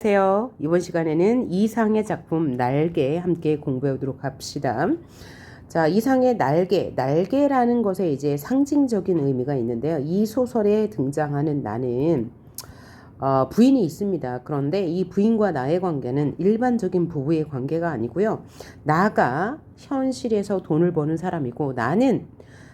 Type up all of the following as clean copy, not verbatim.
안녕하세요. 이번 시간에는 이상의 작품 날개 함께 공부해 보도록 합시다. 자, 이상의 날개라는 것에 이제 상징적인 의미가 있는데요. 이 소설에 등장하는 나는 부인이 있습니다. 그런데 이 부인과 나의 관계는 일반적인 부부의 관계가 아니고요. 나가 현실에서 돈을 버는 사람이고 나는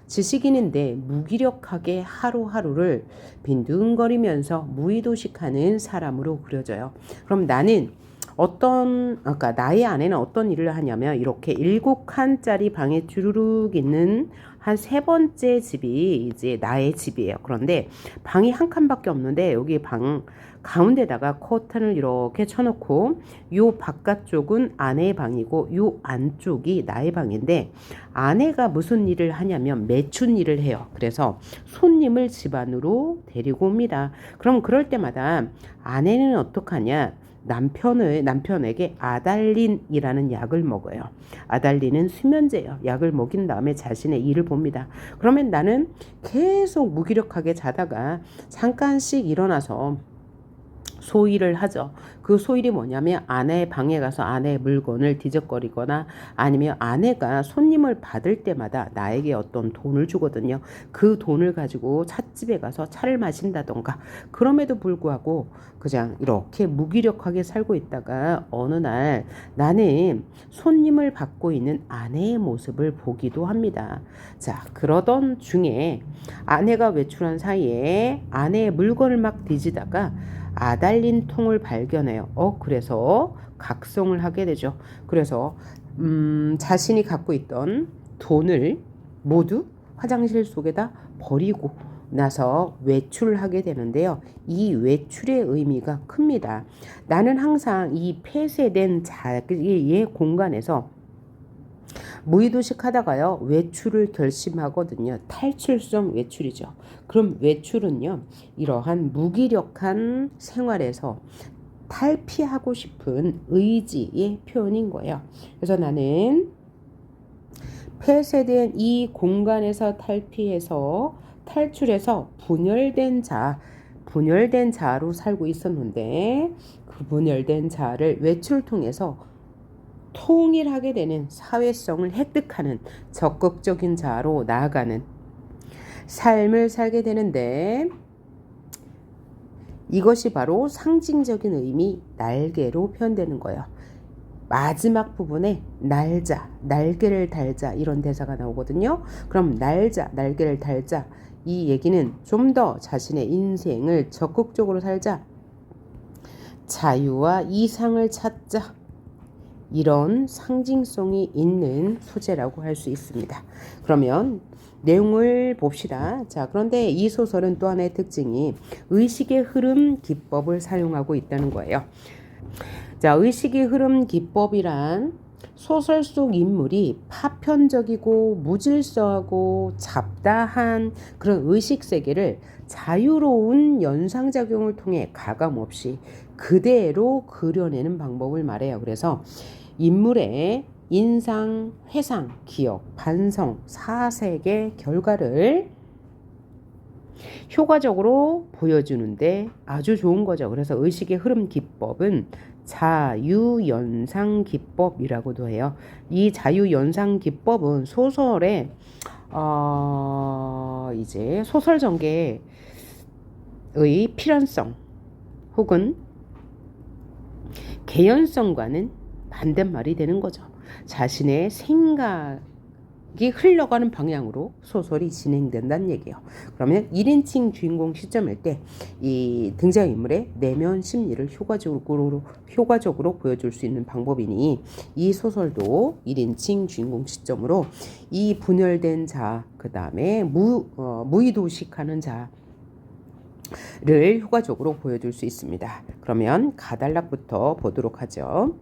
지식인인데 무기력하게 하루하루를 빈둥거리면서 무의도식하는 사람으로 그려져요. 그럼 나는 그러니까 나의 아내는 어떤 일을 하냐면 이렇게 7칸짜리 방에 주르륵 있는 한 세 번째 집이 이제 나의 집이에요. 그런데 방이 한 칸밖에 없는데 여기 방 가운데다가 커튼을 이렇게 쳐놓고 요 바깥쪽은 아내의 방이고 요 안쪽이 나의 방인데 아내가 무슨 일을 하냐면 매춘 일을 해요. 그래서 손님을 집 안으로 데리고 옵니다. 그럼 그럴 때마다 아내는 어떡하냐? 남편에게 아달린이라는 약을 먹어요. 아달린은 수면제예요. 약을 먹인 다음에 자신의 일을 봅니다. 그러면 나는 계속 무기력하게 자다가 잠깐씩 일어나서 소일을 하죠. 그 소일이 뭐냐면 아내의 방에 가서 아내의 물건을 뒤적거리거나 아니면 아내가 손님을 받을 때마다 나에게 어떤 돈을 주거든요. 그 돈을 가지고 찻집에 가서 차를 마신다던가 그럼에도 불구하고 그냥 이렇게 무기력하게 살고 있다가 어느 날 나는 손님을 받고 있는 아내의 모습을 보기도 합니다. 자, 그러던 중에 아내가 외출한 사이에 아내의 물건을 막 뒤지다가 아달린 통을 발견해요. 그래서 각성을 하게 되죠. 그래서 자신이 갖고 있던 돈을 모두 화장실 속에다 버리고 나서 외출하게 되는데요. 이 외출의 의미가 큽니다. 나는 항상 이 폐쇄된 자기의 공간에서 무의도식 하다가요 외출을 결심하거든요. 탈출성 외출이죠. 그럼 외출은요 이러한 무기력한 생활에서 탈피하고 싶은 의지의 표현인 거예요. 그래서 나는 폐쇄된 이 공간에서 탈출해서 분열된 자로 살고 있었는데 그 분열된 자를 외출을 통해서 통일하게 되는 사회성을 획득하는 적극적인 자로 나아가는 삶을 살게 되는데 이것이 바로 상징적인 의미 날개로 표현되는 거예요. 마지막 부분에 날개를 달자 이런 대사가 나오거든요. 그럼 날개를 달자 이 얘기는 좀 더 자신의 인생을 적극적으로 살자 자유와 이상을 찾자 이런 상징성이 있는 소재라고 할 수 있습니다. 그러면 내용을 봅시다. 자, 그런데 이 소설은 또 하나의 특징이 의식의 흐름 기법을 사용하고 있다는 거예요. 자, 의식의 흐름 기법이란 소설 속 인물이 파편적이고 무질서하고 잡다한 그런 의식 세계를 자유로운 연상작용을 통해 가감없이 그대로 그려내는 방법을 말해요. 그래서 인물의 인상, 회상, 기억, 반성, 사색의 결과를 효과적으로 보여주는데 아주 좋은 거죠. 그래서 의식의 흐름 기법은 자유연상 기법이라고도 해요. 이 자유연상 기법은 소설의 이제 소설 전개의 필연성 혹은 개연성과는 반대말이 되는 거죠. 자신의 생각이 흘러가는 방향으로 소설이 진행된다는 얘기예요. 그러면 1인칭 주인공 시점일 때 이 등장인물의 내면 심리를 효과적으로 보여줄 수 있는 방법이니 이 소설도 1인칭 주인공 시점으로 이 분열된 자, 그 다음에 무의도식하는 자 를 효과적으로 보여줄 수 있습니다. 그러면 가달락부터 보도록 하죠.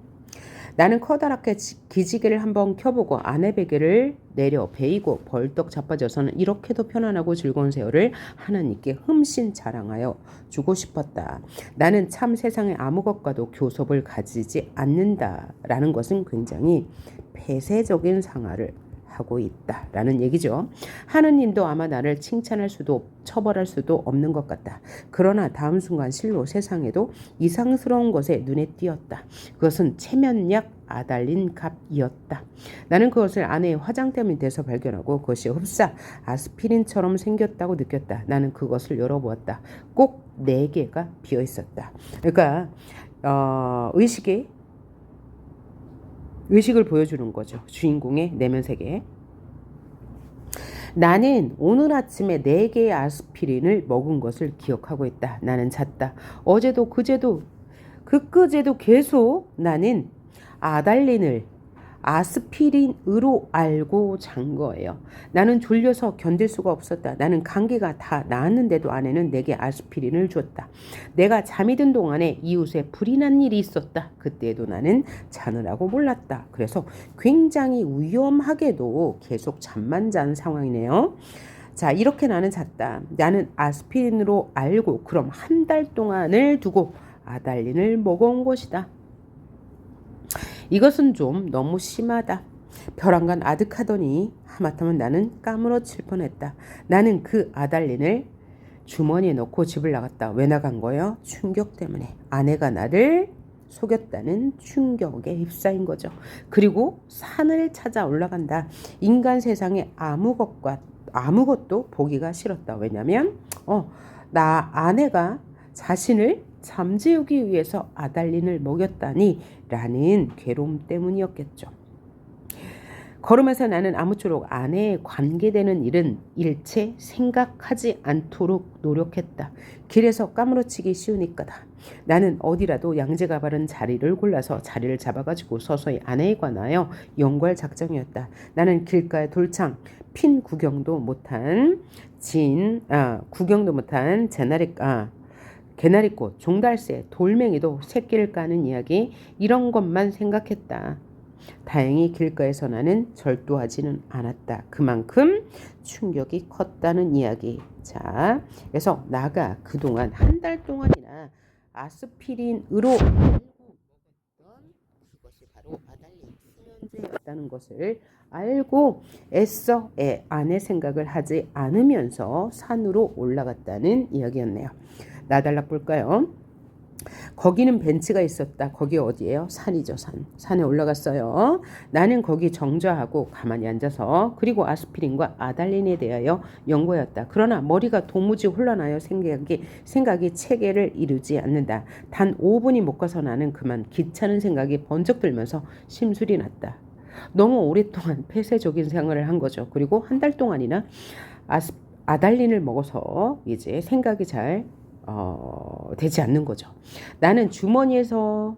나는 커다랗게 기지개를 한번 켜보고 아내 베개를 내려 베이고 벌떡 자빠져서는 이렇게도 편안하고 즐거운 세월을 하나님께 흠씬 자랑하여 주고 싶었다. 나는 참 세상에 아무 것과도 교섭을 가지지 않는다라는 것은 굉장히 폐쇄적인 생활을 하고 있다라는 얘기죠. 하느님도 아마 나를 칭찬할 수도 처벌할 수도 없는 것 같다. 그러나 다음 순간 실로 세상에도 이상스러운 것에 눈에 띄었다. 그것은 체면약 아달린 갑이었다. 나는 그것을 아내의 화장대 밑에서 발견하고 그것이 흡사 아스피린처럼 생겼다고 느꼈다. 나는 그것을 열어보았다. 꼭 4개가 비어 있었다. 그러니까 의식을 보여주는 거죠. 주인공의 내면 세계. 나는 오늘 아침에 4개의 아스피린을 먹은 것을 기억하고 있다. 나는 잤다. 어제도 그제도 그제도 계속 나는 아달린을 아스피린으로 알고 잔 거예요. 나는 졸려서 견딜 수가 없었다. 나는 감기가 다 나았는데도 아내는 내게 아스피린을 줬다. 내가 잠이 든 동안에 이웃에 불이 난 일이 있었다. 그때도 나는 자느라고 몰랐다. 그래서 굉장히 위험하게도 계속 잠만 잔 상황이네요. 자, 이렇게 나는 잤다. 나는 아스피린으로 알고 그럼 한 달 동안을 두고 아달린을 먹어온 것이다. 이것은 좀 너무 심하다. 벼랑간 아득하더니 하마터면 나는 까무러칠 뻔했다. 나는 그 아달린을 주머니에 넣고 집을 나갔다. 왜 나간 거예요? 충격 때문에. 아내가 나를 속였다는 충격에 휩싸인 거죠. 그리고 산을 찾아 올라간다. 인간 세상에 아무것도 보기가 싫었다. 왜냐면 나 아내가 자신을 잠재우기 위해서 아달린을 먹였다니 라는 괴로움 때문이었겠죠. 걸으면서 나는 아무쪼록 아내에 관계되는 일은 일체 생각하지 않도록 노력했다. 길에서 까무러치기 쉬우니까다. 나는 어디라도 양재가 바른 자리를 골라서 자리를 잡아가지고 서서히 아내에 관하여 연구할 작정이었다. 나는 길가의 돌창, 핀 구경도 못한 개나리꽃, 종달새, 돌멩이도 새끼를 까는 이야기 이런 것만 생각했다. 다행히 길가에서 나는 절도하지는 않았다. 그만큼 충격이 컸다는 이야기. 자, 그래서 나가 그동안 한 달 동안이나 아스피린으로 알고 먹었던 그것이 바로 아달린 수면제였다는 것을 알고 애써 아내 생각을 하지 않으면서 산으로 올라갔다는 이야기였네요. 나달락 볼까요? 거기는 벤치가 있었다. 거기 어디예요? 산이죠, 산. 산에 올라갔어요. 나는 거기 정좌하고 가만히 앉아서 그리고 아스피린과 아달린에 대하여 연구하였다. 그러나 머리가 도무지 혼란하여 생각이 체계를 이루지 않는다. 단 5분이 못 가서 나는 그만 귀찮은 생각이 번쩍 들면서 심술이 났다. 너무 오랫동안 폐쇄적인 생활을 한 거죠. 그리고 한 달 동안이나 아달린을 먹어서 이제 생각이 잘 되지 않는 거죠. 나는 주머니에서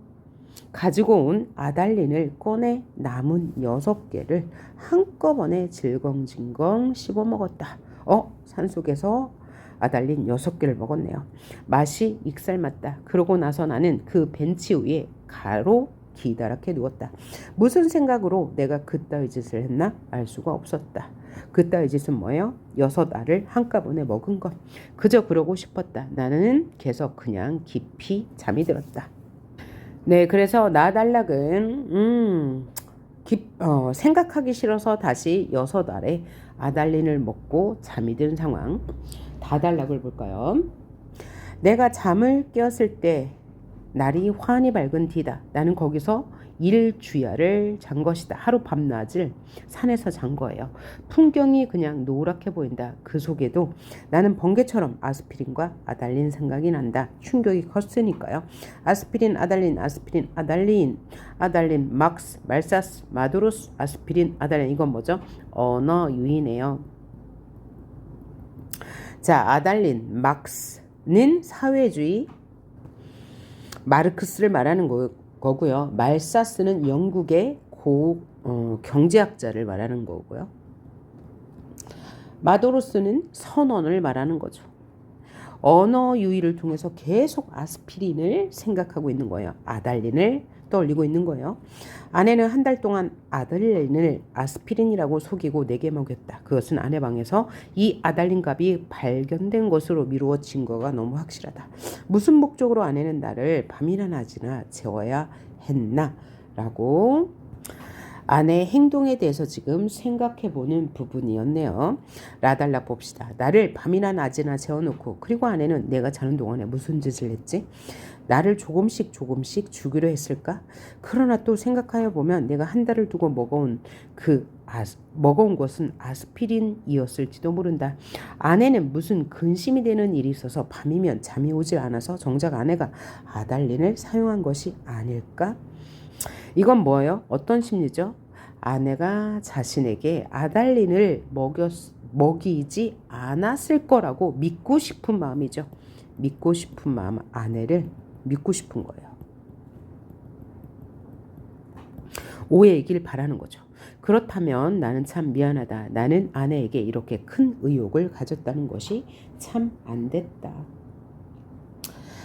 가지고 온 아달린을 꺼내 남은 6개를 한꺼번에 질겅질겅 씹어 먹었다. 산속에서 아달린 6개를 먹었네요. 맛이 익살맞다. 그러고 나서 나는 그 벤치 위에 기다랗게 누웠다. 무슨 생각으로 내가 그따위 짓을 했나 알 수가 없었다. 그따위 짓은 뭐예요? 6알을 한꺼번에 먹은 것. 그저 그러고 싶었다. 나는 계속 그냥 깊이 잠이 들었다. 네, 그래서 나달락은 생각하기 싫어서 다시 6알에 아달린을 먹고 잠이 든 상황. 다달락을 볼까요? 내가 잠을 깨었을 때 날이 환히 밝은 뒤다. 나는 거기서 일주야를 잔 것이다. 하루 밤낮을 산에서 잔 거예요. 풍경이 그냥 노랗게 보인다. 그 속에도 나는 번개처럼 아스피린과 아달린 생각이 난다. 충격이 컸으니까요. 아스피린, 아달린, 아스피린, 아달린, 아달린, 막스, 말사스, 마도로스, 아스피린, 아달린. 이건 뭐죠? 언어 유희네요. 자, 아달린, 막스는 사회주의 마르크스를 말하는 거고요. 말사스는 영국의 경제학자를 말하는 거고요. 마도로스는 선언을 말하는 거죠. 언어 유희를 통해서 계속 아스피린을 생각하고 있는 거예요. 아달린을 떠올리고 있는 거예요. 아내는 한 달 동안 아달린을 아스피린이라고 속이고 내게 먹였다. 그것은 아내 방에서 이 아달린 값이 발견된 것으로 미루어 증거가 너무 확실하다. 무슨 목적으로 아내는 나를 밤이나 낮이나 재워야 했나? 라고 아내의 행동에 대해서 지금 생각해보는 부분이었네요. 라달라 봅시다. 나를 밤이나 낮이나 재워놓고 그리고 아내는 내가 자는 동안에 무슨 짓을 했지? 나를 조금씩 죽이려 했을까? 그러나 또 생각하여 보면 내가 한 달을 두고 먹어온 것은 아스피린이었을지도 모른다. 아내는 무슨 근심이 되는 일이 있어서 밤이면 잠이 오지 않아서 정작 아내가 아달린을 사용한 것이 아닐까? 이건 뭐예요? 어떤 심리죠? 아내가 자신에게 아달린을 먹이지 않았을 거라고 믿고 싶은 마음이죠. 믿고 싶은 마음, 아내를 믿고 싶은 거예요. 오해이길 바라는 거죠. 그렇다면 나는 참 미안하다. 나는 아내에게 이렇게 큰 의욕을 가졌다는 것이 참 안 됐다.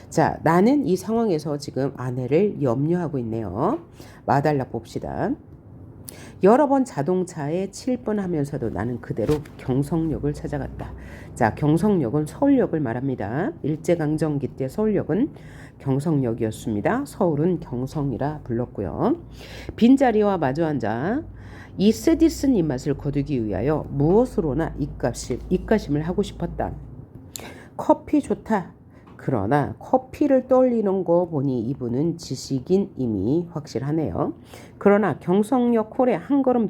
자, 나는 이 상황에서 지금 아내를 염려하고 있네요. 마달라 봅시다. 여러 번 자동차에 칠 뻔하면서도 나는 그대로 경성역을 찾아갔다. 자, 경성역은 서울역을 말합니다. 일제강점기 때 서울역은 경성역이었습니다. 서울은 경성이라 불렀고요. 빈자리와 마주 앉아 이 쓰디쓴 입맛을 거두기 위하여 무엇으로나 입가심을 하고 싶었다. 커피 좋다. 그러나 커피를 떨리는 거 보니 이분은 지식인 임이 확실하네요. 그러나 경성역 홀에 한 걸음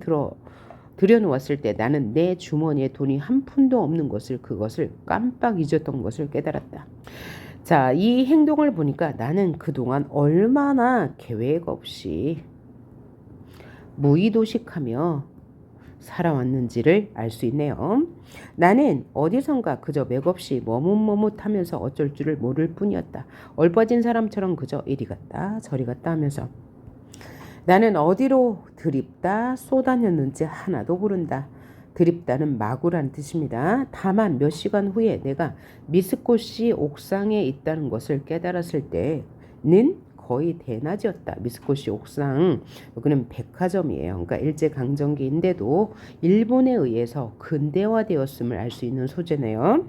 들여놓았을 때 나는 내 주머니에 돈이 한 푼도 없는 그것을 깜빡 잊었던 것을 깨달았다. 자, 이 행동을 보니까 나는 그동안 얼마나 계획 없이 무의도식하며 살아왔는지를 알 수 있네요. 나는 어디선가 그저 맥없이 머뭇머뭇하면서 어쩔 줄을 모를 뿐이었다. 얼빠진 사람처럼 그저 이리 갔다 저리 갔다 하면서 나는 어디로 드립다 쏘다녔는지 하나도 모른다. 드립다는 마구라는 뜻입니다. 다만 몇 시간 후에 내가 미스코시 옥상에 있다는 것을 깨달았을 때는 거의 대낮이었다. 미스코시 옥상, 여기는 백화점이에요. 그러니까 일제강점기인데도 일본에 의해서 근대화되었음을 알 수 있는 소재네요.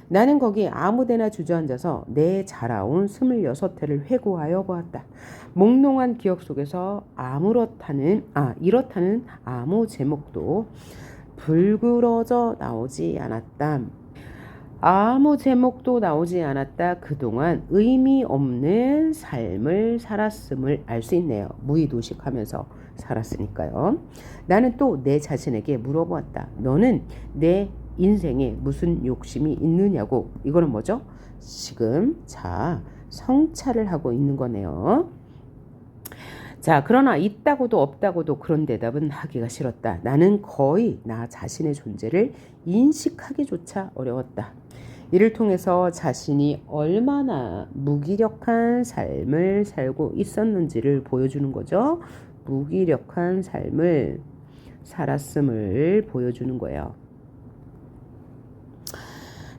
나는 거기 아무데나 주저앉아서 내 자라온 26회를 회고하여 보았다. 몽롱한 기억 속에서 이렇다는 아무 제목도 불그러져 나오지 않았다. 아무 제목도 나오지 않았다. 그동안 의미 없는 삶을 살았음을 알 수 있네요. 무의도식하면서 살았으니까요. 나는 또 내 자신에게 물어보았다. 너는 내 인생에 무슨 욕심이 있느냐고. 이거는 뭐죠? 지금 성찰을 하고 있는 거네요. 자, 그러나 있다고도 없다고도 그런 대답은 하기가 싫었다. 나는 거의 나 자신의 존재를 인식하기조차 어려웠다. 이를 통해서 자신이 얼마나 무기력한 삶을 살고 있었는지를 보여주는 거죠. 무기력한 삶을 살았음을 보여주는 거예요.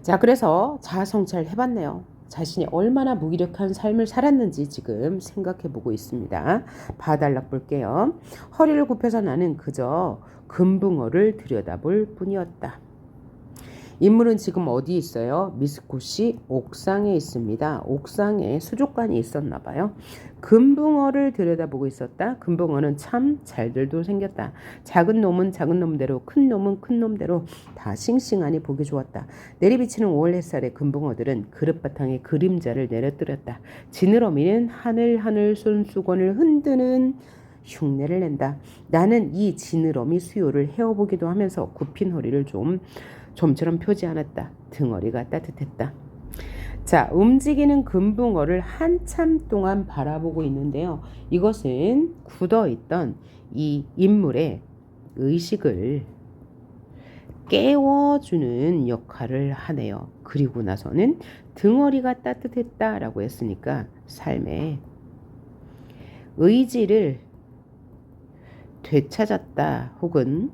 자, 그래서 자아성찰 해봤네요. 자신이 얼마나 무기력한 삶을 살았는지 지금 생각해보고 있습니다. 봐달락 볼게요. 허리를 굽혀서 나는 그저 금붕어를 들여다볼 뿐이었다. 인물은 지금 어디 있어요? 미스코시 옥상에 있습니다. 옥상에 수족관이 있었나 봐요. 금붕어를 들여다보고 있었다. 금붕어는 참 잘들도 생겼다. 작은 놈은 작은 놈대로, 큰 놈은 큰 놈대로 다 싱싱하니 보기 좋았다. 내리비치는 5월 햇살에 금붕어들은 그릇바탕에 그림자를 내려뜨렸다. 지느러미는 하늘 손수건을 흔드는 흉내를 낸다. 나는 이 지느러미 수요를 헤어보기도 하면서 굽힌 허리를 좀처럼 펴지 않았다. 등허리가 따뜻했다. 자, 움직이는 금붕어를 한참 동안 바라보고 있는데요. 이것은 굳어있던 이 인물의 의식을 깨워주는 역할을 하네요. 그리고 나서는 등허리가 따뜻했다라고 했으니까 삶의 의지를 되찾았다 혹은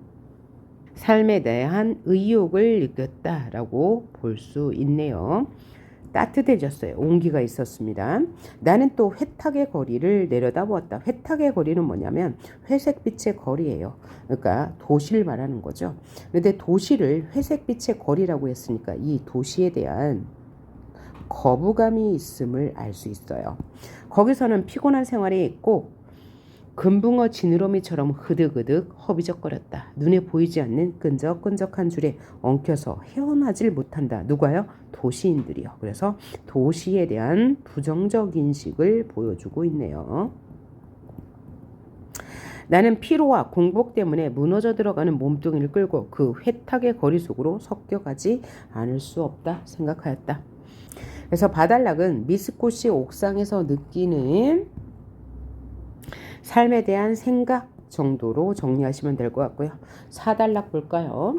삶에 대한 의욕을 느꼈다라고 볼 수 있네요. 따뜻해졌어요. 온기가 있었습니다. 나는 또 회탁의 거리를 내려다보았다. 회탁의 거리는 뭐냐면 회색빛의 거리예요. 그러니까 도시를 말하는 거죠. 그런데 도시를 회색빛의 거리라고 했으니까 이 도시에 대한 거부감이 있음을 알 수 있어요. 거기서는 피곤한 생활이 있고 금붕어 지느러미처럼 흐득흐득 허비적거렸다. 눈에 보이지 않는 끈적끈적한 줄에 엉켜서 헤어나질 못한다. 누가요? 도시인들이요. 그래서 도시에 대한 부정적 인식을 보여주고 있네요. 나는 피로와 공복 때문에 무너져 들어가는 몸뚱이를 끌고 그 회탁의 거리 속으로 섞여가지 않을 수 없다 생각하였다. 그래서 바달락은 미스코시 옥상에서 느끼는 삶에 대한 생각 정도로 정리하시면 될 것 같고요. 4단락 볼까요?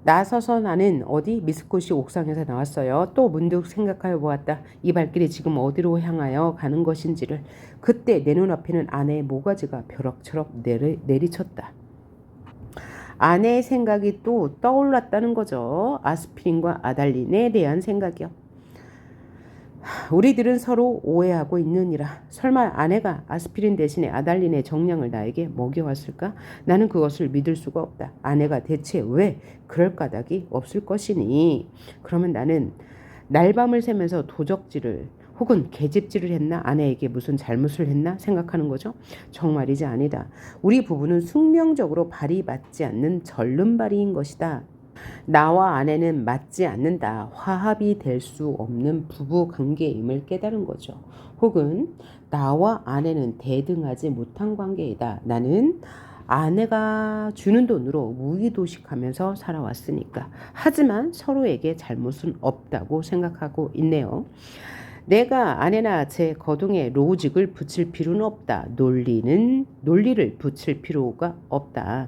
나서서 나는 어디 미스코시 옥상에서 나왔어요. 또 문득 생각하여 보았다. 이 발길이 지금 어디로 향하여 가는 것인지를. 그때 내 눈앞에는 아내의 모가지가 벼락처럼 내리쳤다. 아내의 생각이 또 떠올랐다는 거죠. 아스피린과 아달린에 대한 생각이요. 우리들은 서로 오해하고 있느니라. 설마 아내가 아스피린 대신에 아달린의 정량을 나에게 먹여왔을까? 나는 그것을 믿을 수가 없다. 아내가 대체 왜 그럴 까닭이 없을 것이니? 그러면 나는 날밤을 새면서 도적질을 혹은 계집질을 했나? 아내에게 무슨 잘못을 했나? 생각하는 거죠. 정말이지 아니다. 우리 부부는 숙명적으로 발이 맞지 않는 절름발이인 것이다. 나와 아내는 맞지 않는다. 화합이 될 수 없는 부부 관계임을 깨달은 거죠. 혹은 나와 아내는 대등하지 못한 관계이다. 나는 아내가 주는 돈으로 무기도식하면서 살아왔으니까. 하지만 서로에게 잘못은 없다고 생각하고 있네요. 내가 아내나 제 거동에 로직을 붙일 필요는 없다. 논리를 붙일 필요가 없다.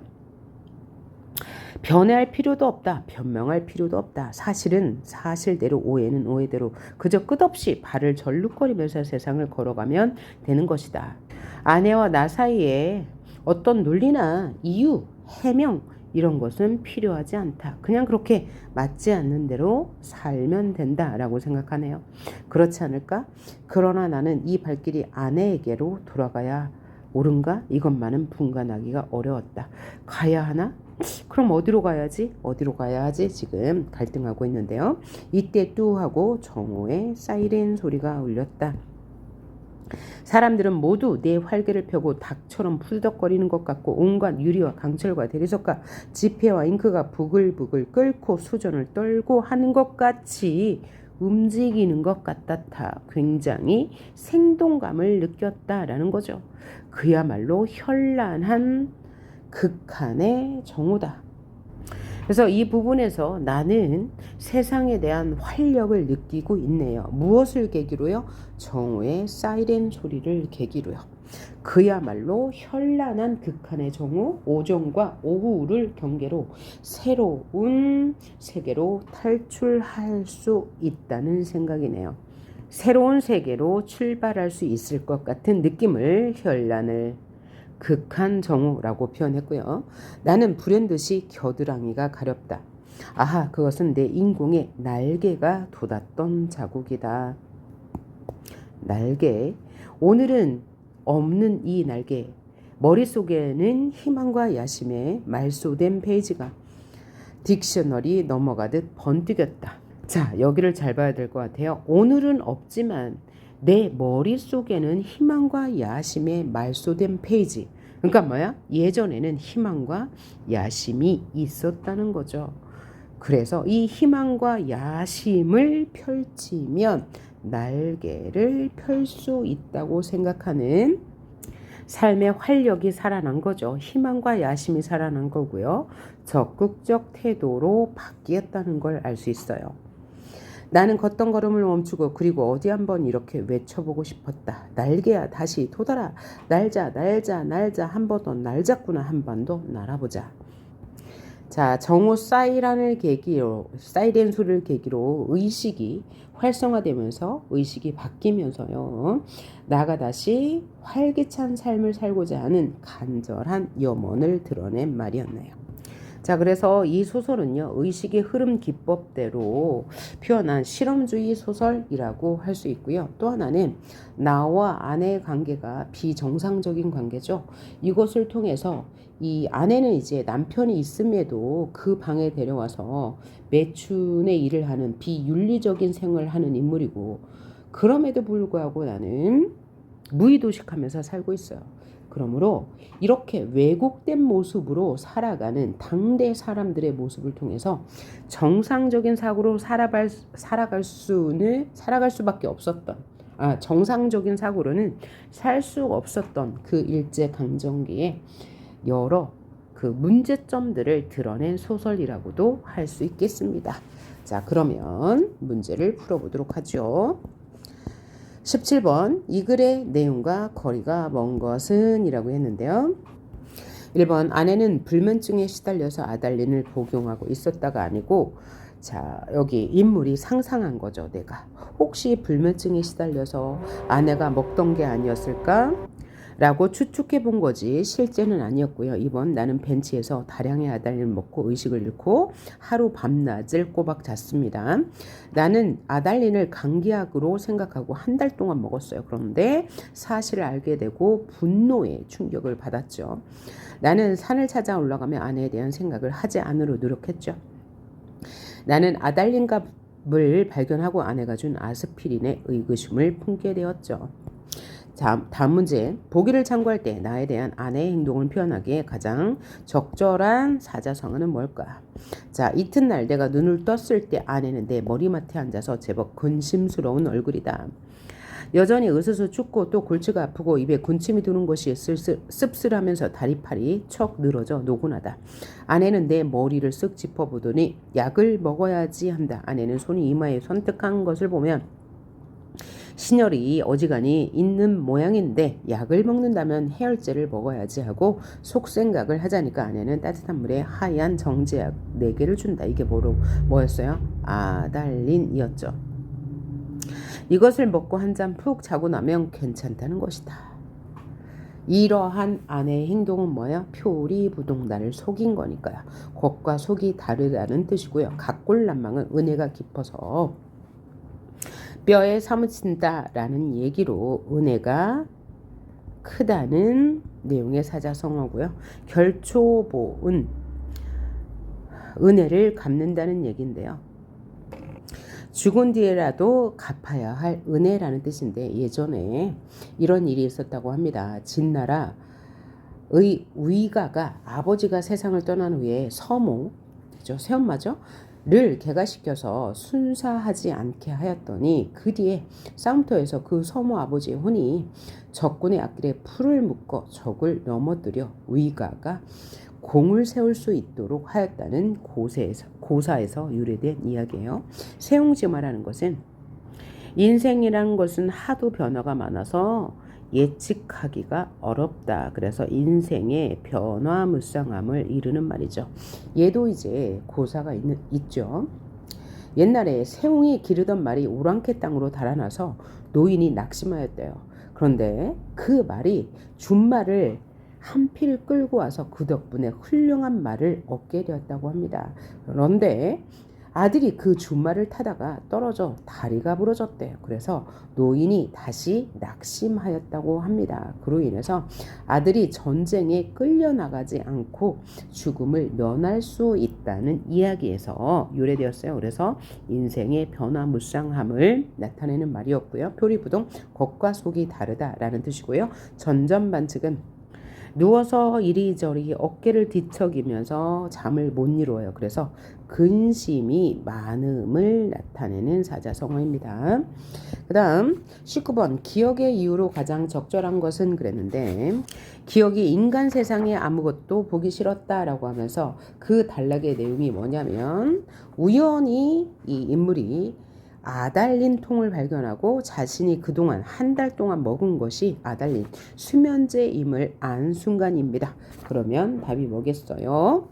변해할 필요도 없다. 변명할 필요도 없다. 사실은 사실대로, 오해는 오해대로 그저 끝없이 발을 절룩거리면서 세상을 걸어가면 되는 것이다. 아내와 나 사이에 어떤 논리나 이유, 해명 이런 것은 필요하지 않다. 그냥 그렇게 맞지 않는 대로 살면 된다라고 생각하네요. 그렇지 않을까? 그러나 나는 이 발길이 아내에게로 돌아가야 옳은가? 이것만은 분간하기가 어려웠다. 가야 하나? 그럼 어디로 가야지? 어디로 가야 하지? 지금 갈등하고 있는데요. 이때 뚜하고 정오의 사이렌 소리가 울렸다. 사람들은 모두 내 활개를 펴고 닭처럼 푸드덕거리는 것 같고 온갖 유리와 강철과 대리석과 지폐와 잉크가 부글부글 끓고 수전을 떨고 하는 것 같이 움직이는 것 같았다. 굉장히 생동감을 느꼈다라는 거죠. 그야말로 현란한 극한의 정오다. 그래서 이 부분에서 나는 세상에 대한 활력을 느끼고 있네요. 무엇을 계기로요? 정오의 사이렌 소리를 계기로요. 그야말로 현란한 극한의 정오, 오전과 오후를 경계로 새로운 세계로 탈출할 수 있다는 생각이네요. 새로운 세계로 출발할 수 있을 것 같은 느낌을 현란을 극한 정오라고 표현했고요. 나는 불현듯이 겨드랑이가 가렵다. 아하, 그것은 내 인공의 날개가 돋았던 자국이다. 날개. 오늘은 없는 이 날개. 머릿속에는 희망과 야심의 말소된 페이지가 딕셔너리 넘어가듯 번뜩였다. 자, 여기를 잘 봐야 될 것 같아요. 오늘은 없지만 내 머릿속에는 희망과 야심의 말소된 페이지. 그러니까 뭐야? 예전에는 희망과 야심이 있었다는 거죠. 그래서 이 희망과 야심을 펼치면 날개를 펼 수 있다고 생각하는 삶의 활력이 살아난 거죠. 희망과 야심이 살아난 거고요. 적극적 태도로 바뀌었다는 걸 알 수 있어요. 나는 걷던 걸음을 멈추고 그리고 어디 한번 이렇게 외쳐보고 싶었다. 날개야 다시 돋아라. 날자 날자 날자 한 번 더 날잡구나. 한 번 더 날아보자. 자, 정오 사이렌 소리를 계기로 의식이 활성화되면서 의식이 바뀌면서요. 나가 다시 활기찬 삶을 살고자 하는 간절한 염원을 드러낸 말이었네요. 자, 그래서 이 소설은요, 의식의 흐름 기법대로 표현한 실험주의 소설이라고 할 수 있고요. 또 하나는 나와 아내의 관계가 비정상적인 관계죠. 이것을 통해서 이 아내는 이제 남편이 있음에도 그 방에 데려와서 매춘의 일을 하는 비윤리적인 생활을 하는 인물이고, 그럼에도 불구하고 나는 무의도식하면서 살고 있어요. 그러므로 이렇게 왜곡된 모습으로 살아가는 당대 사람들의 모습을 통해서 정상적인 사고로 살아갈 수밖에 없었던, 정상적인 사고로는 살 수 없었던 그 일제 강점기에 여러 그 문제점들을 드러낸 소설이라고도 할 수 있겠습니다. 자, 그러면 문제를 풀어보도록 하죠. 17번, 이 글의 내용과 거리가 먼 것은? 이라고 했는데요. 1번, 아내는 불면증에 시달려서 아달린을 복용하고 있었다가 아니고, 자, 여기 인물이 상상한 거죠. 내가 혹시 불면증에 시달려서 아내가 먹던 게 아니었을까? 라고 추측해 본 거지 실제는 아니었고요. 2번, 나는 벤치에서 다량의 아달린을 먹고 의식을 잃고 하루 밤낮을 꼬박 잤습니다. 나는 아달린을 감기약으로 생각하고 한 달 동안 먹었어요. 그런데 사실을 알게 되고 분노의 충격을 받았죠. 나는 산을 찾아 올라가며 아내에 대한 생각을 하지 않으려 노력했죠. 나는 아달린갑을 발견하고 아내가 준 아스피린에 의구심을 품게 되었죠. 자, 다음 문제. 보기를 참고할 때 나에 대한 아내의 행동을 표현하기에 가장 적절한 사자성어는 뭘까? 자, 이튿날 내가 눈을 떴을 때 아내는 내 머리맡에 앉아서 제법 근심스러운 얼굴이다. 여전히 으스스 춥고 또 골치가 아프고 입에 군침이 도는 것이 씁쓸하면서 다리팔이 척 늘어져 노곤하다. 아내는 내 머리를 쓱 짚어보더니 약을 먹어야지 한다. 아내는 손이 이마에 선택한 것을 보면 신혈이 어지간히 있는 모양인데 약을 먹는다면 해열제를 먹어야지 하고 속생각을 하자니까 아내는 따뜻한 물에 하얀 정제약 4개를 준다. 이게 뭐였어요? 아달린이었죠. 이것을 먹고 한 잠 푹 자고 나면 괜찮다는 것이다. 이러한 아내의 행동은 뭐야? 표리부동 나를 속인 거니까요. 겉과 속이 다르다는 뜻이고요. 각골난망은 은혜가 깊어서 뼈에 사무친다라는 얘기로 은혜가 크다는 내용의 사자성어고요. 결초보은 은혜를 갚는다는 얘기인데요. 죽은 뒤에라도 갚아야 할 은혜라는 뜻인데 예전에 이런 일이 있었다고 합니다. 진나라의 위가가 아버지가 세상을 떠난 후에 서모, 그죠? 새엄마죠? 를 개가시켜서 순사하지 않게 하였더니 그 뒤에 싸움터에서 그 서모 아버지의 혼이 적군의 앞길에 풀을 묶어 적을 넘어뜨려 위가가 공을 세울 수 있도록 하였다는 고사에서 유래된 이야기예요. 세옹지마라는 것은 인생이라는 것은 하도 변화가 많아서 예측하기가 어렵다. 그래서 인생의 변화무쌍함을 이르는 말이죠. 얘도 이제 고사가 있죠. 옛날에 세옹이 기르던 말이 오랑캐 땅으로 달아나서 노인이 낙심하였대요. 그런데 그 말이 준말을 한 피를 끌고 와서 그 덕분에 훌륭한 말을 얻게 되었다고 합니다. 그런데 아들이 그 준말을 타다가 떨어져 다리가 부러졌대요. 그래서 노인이 다시 낙심하였다고 합니다. 그로 인해서 아들이 전쟁에 끌려나가지 않고 죽음을 면할 수 있다는 이야기에서 유래되었어요. 그래서 인생의 변화무쌍함을 나타내는 말이었고요. 표리부동, 겉과 속이 다르다라는 뜻이고요. 전전반측은 누워서 이리저리 어깨를 뒤척이면서 잠을 못 이루어요. 그래서 근심이 많음을 나타내는 사자성어입니다. 그 다음 19번 기억의 이유로 가장 적절한 것은 그랬는데 기억이 인간 세상에 아무것도 보기 싫었다라고 하면서 그 단락의 내용이 뭐냐면 우연히 이 인물이 아달린 통을 발견하고 자신이 그동안 한 달 동안 먹은 것이 아달린 수면제임을 안 순간입니다. 그러면 답이 뭐겠어요?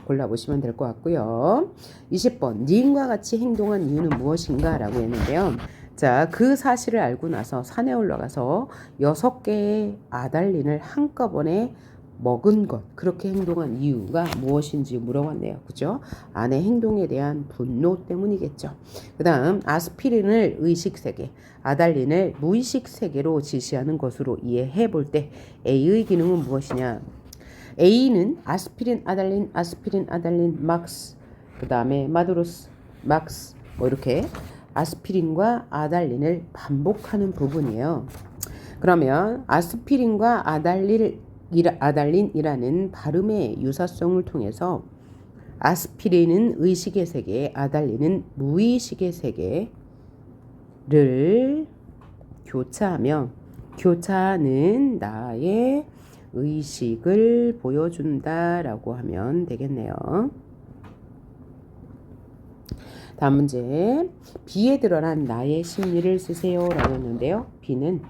골라보시면 될 것 같고요. 20번 니은과 같이 행동한 이유는 무엇인가? 라고 했는데요. 자, 그 사실을 알고 나서 산에 올라가서 6개의 아달린을 한꺼번에 먹은 것, 그렇게 행동한 이유가 무엇인지 물어봤네요. 그죠? 아내 행동에 대한 분노 때문이겠죠. 그 다음 아스피린을 의식세계, 아달린을 무의식세계로 지시하는 것으로 이해해 볼 때 A의 기능은 무엇이냐? A는 아스피린, 아달린, 막스, 그 다음에 마두로스, 막스, 뭐 이렇게 아스피린과 아달린을 반복하는 부분이에요. 그러면 아스피린과 아달린이라는 발음의 유사성을 통해서 아스피린은 의식의 세계, 아달린은 무의식의 세계를 교차하며 교차하는 나의 의식을 보여준다라고 하면 되겠네요. 다음 문제. B에 드러난 나의 심리를 쓰세요 라고 했는데요. B는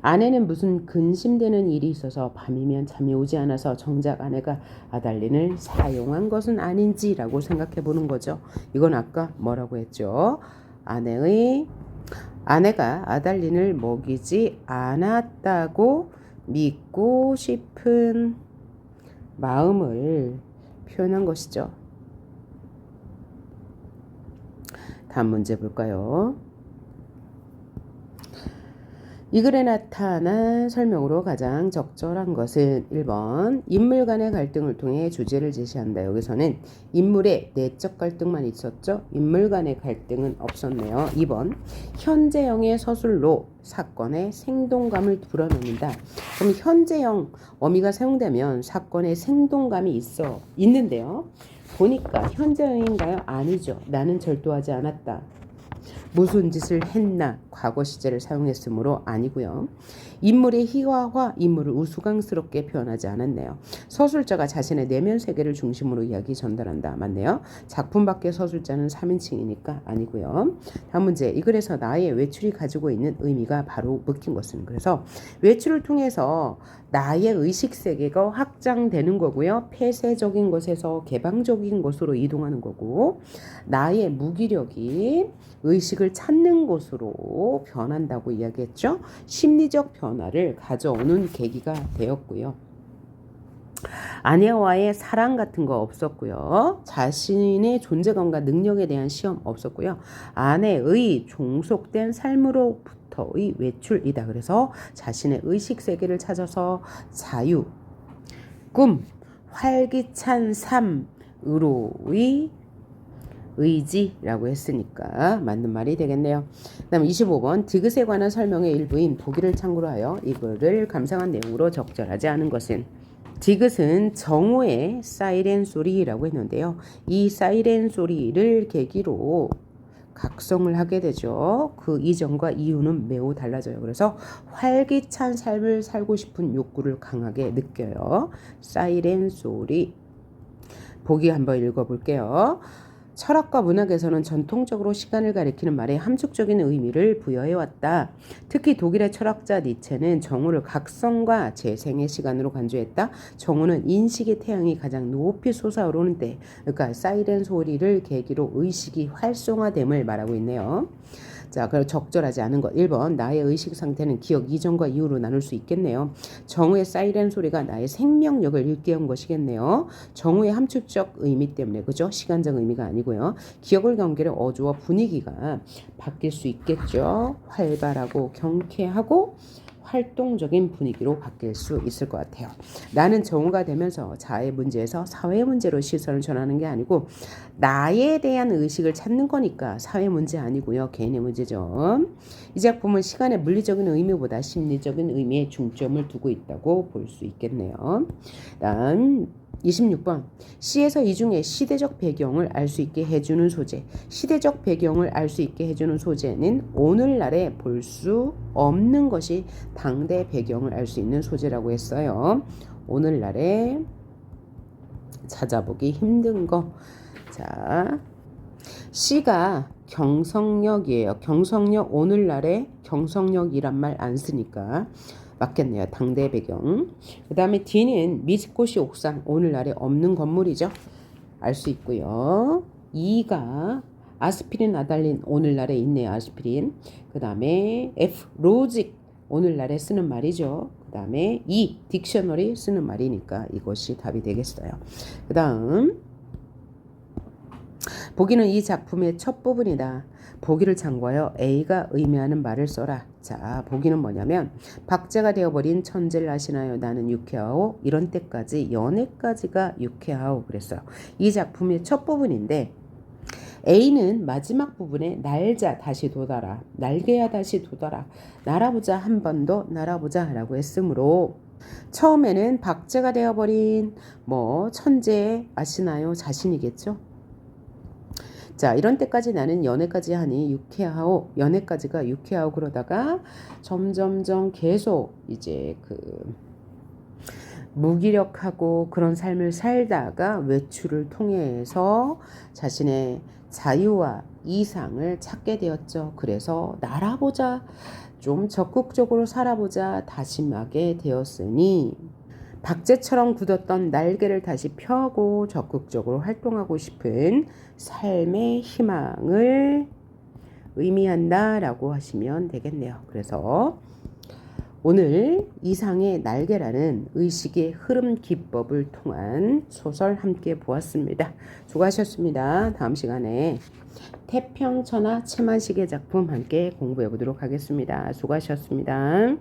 아내는 무슨 근심되는 일이 있어서 밤이면 잠이 오지 않아서 정작 아내가 아달린을 사용한 것은 아닌지라고 생각해 보는 거죠. 이건 아까 뭐라고 했죠? 아내가 아달린을 먹이지 않았다고 믿고 싶은 마음을 표현한 것이죠. 다음 문제 볼까요? 이 글에 나타난 설명으로 가장 적절한 것은 1번 인물 간의 갈등을 통해 주제를 제시한다. 여기서는 인물의 내적 갈등만 있었죠. 인물 간의 갈등은 없었네요. 2번 현재형의 서술로 사건의 생동감을 불어넣는다. 그럼 현재형 어미가 사용되면 사건의 생동감이 있는데요. 보니까 현재형인가요? 아니죠. 나는 절도하지 않았다. 무슨 짓을 했나 과거 시제를 사용했으므로 아니고요. 인물의 희화화, 인물을 우스꽝스럽게 표현하지 않았네요. 서술자가 자신의 내면 세계를 중심으로 이야기 전달한다. 맞네요. 작품 밖의 서술자는 3인칭이니까 아니고요. 다음 문제. 이 글에서 나의 외출이 가지고 있는 의미가 바로 묶인 것은 그래서 외출을 통해서 나의 의식 세계가 확장되는 거고요. 폐쇄적인 것에서 개방적인 것으로 이동하는 거고 나의 무기력이 의식을 찾는 곳으로 변한다고 이야기했죠. 심리적 변화를 가져오는 계기가 되었고요. 아내와의 사랑 같은 거 없었고요. 자신의 존재감과 능력에 대한 시험 없었고요. 아내의 종속된 삶으로부터의 외출이다. 그래서 자신의 의식 세계를 찾아서 자유, 꿈, 활기찬 삶으로의 의지라고 했으니까 맞는 말이 되겠네요. 그 다음 25번 디귿에 관한 설명의 일부인 보기를 참고로 하여 이거를 감상한 내용으로 적절하지 않은 것은 디귿은 정오의 사이렌 소리라고 했는데요. 이 사이렌 소리를 계기로 각성을 하게 되죠. 그 이전과 이유는 매우 달라져요. 그래서 활기찬 삶을 살고 싶은 욕구를 강하게 느껴요. 사이렌 소리. 보기 한번 읽어볼게요. 철학과 문학에서는 전통적으로 시간을 가리키는 말에 함축적인 의미를 부여해왔다. 특히 독일의 철학자 니체는 정오를 각성과 재생의 시간으로 간주했다. 정오는 인식의 태양이 가장 높이 솟아오르는 때, 그러니까 사이렌 소리를 계기로 의식이 활성화됨을 말하고 있네요. 자, 그럼 적절하지 않은 것 1번 나의 의식 상태는 기억 이전과 이후로 나눌 수 있겠네요. 정오의 사이렌 소리가 나의 생명력을 일깨운 것이겠네요. 정오의 함축적 의미 때문에 그죠? 시간적 의미가 아니고요. 기억을 경계로 어조와 분위기가 바뀔 수 있겠죠. 활발하고 경쾌하고 활동적인 분위기로 바뀔 수 있을 것 같아요. 나는 정오가 되면서 자아의 문제에서 사회 문제로 시선을 전하는 게 아니고 나에 대한 의식을 찾는 거니까 사회 문제 아니고요. 개인의 문제죠. 이 작품은 시간의 물리적인 의미보다 심리적인 의미에 중점을 두고 있다고 볼 수 있겠네요. 다음 26번 C에서 이 중에 시대적 배경을 알 수 있게 해주는 소재. 시대적 배경을 알 수 있게 해주는 소재는 오늘날에 볼 수 없는 것이 당대 배경을 알 수 있는 소재라고 했어요. 오늘날에 찾아보기 힘든 거. 자, C가 경성역이에요. 경성역 오늘날에 경성역이란 말 안 쓰니까 맞겠네요. 당대 배경. 그 다음에 D는 미스코시 옥상 오늘날에 없는 건물이죠. 알 수 있고요. E가 아스피린 아달린 오늘날에 있네요. 아스피린. 그 다음에 F 로직 오늘날에 쓰는 말이죠. 그 다음에 E 딕셔너리 쓰는 말이니까 이것이 답이 되겠어요. 그 다음 보기는 이 작품의 첫 부분이다. 보기를 참고하여 A가 의미하는 말을 써라. 자, 보기는 뭐냐면 박제가 되어버린 천재를 아시나요? 나는 유쾌하오. 이런 때까지 연애까지가 유쾌하오 그랬어요. 이 작품의 첫 부분인데 A는 마지막 부분에 날자 다시 돋아라, 날개야 다시 돋아라, 날아보자 한 번 더 날아보자 라고 했으므로 처음에는 박제가 되어버린 뭐 천재 아시나요? 자신이겠죠. 자, 이런 때까지 나는 연애까지 하니 유쾌하오, 연애까지가 유쾌하오 그러다가 점점점 계속 이제 무기력하고 그런 삶을 살다가 외출을 통해서 자신의 자유와 이상을 찾게 되었죠. 그래서 날아보자, 좀 적극적으로 살아보자 다짐하게 되었으니 박제처럼 굳었던 날개를 다시 펴고 적극적으로 활동하고 싶은 삶의 희망을 의미한다라고 하시면 되겠네요. 그래서 오늘 이상의 날개라는 의식의 흐름 기법을 통한 소설 함께 보았습니다. 수고하셨습니다. 다음 시간에 태평천하 채만식의 작품 함께 공부해 보도록 하겠습니다. 수고하셨습니다.